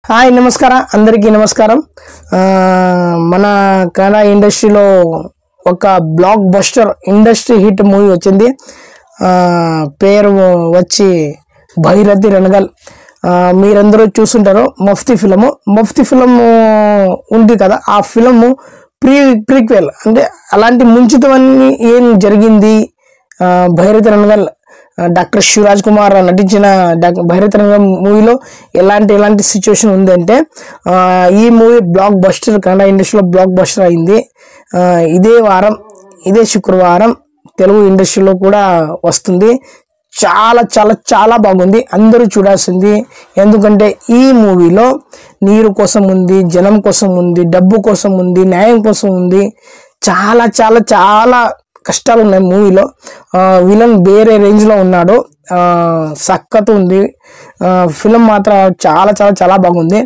hi నమస్కారం అందరికీ నమస్కారం మన కన్నడ ఇండస్ట్రీలో ఒక block buster industry hit movie వచ్చింది పేరు వచ్చి భైరతి రణగల్ మీరందరూ చూస్తుంటారు మఫ్తీ ఫిల్మ్ ఉంది కదా ఆ ఫిల్మ్ ప్రీక్వెల్ అంటే అలాంటి ముంచితవన్నీ ఏం జరిగింది భైరతి రణగల్ డాక్టర్ శివరాజ్ కుమార్ నటించిన భైరతి రణగల్ మూవీలో ఎలాంటి సిచ్యువేషన్ ఉందంటే ఈ మూవీ బ్లాక్ బస్టర్ కన్నడ ఇండస్ట్రీలో బ్లాక్ బస్టర్ అయింది ఇదే శుక్రవారం తెలుగు ఇండస్ట్రీలో కూడా వస్తుంది చాలా చాలా చాలా బాగుంది అందరూ చూడాల్సింది ఎందుకంటే ఈ మూవీలో నీరు కోసం ఉంది జనం కోసం ఉంది డబ్బు కోసం ఉంది న్యాయం కోసం ఉంది చాలా చాలా చాలా కష్టాలు ఉన్నాయి మూవీలో విలన్ వేరే రేంజ్ లో ఉన్నాడు సక్కతు ఉంది ఫిల్మ్ మాత్రం చాలా చాలా చాలా బాగుంది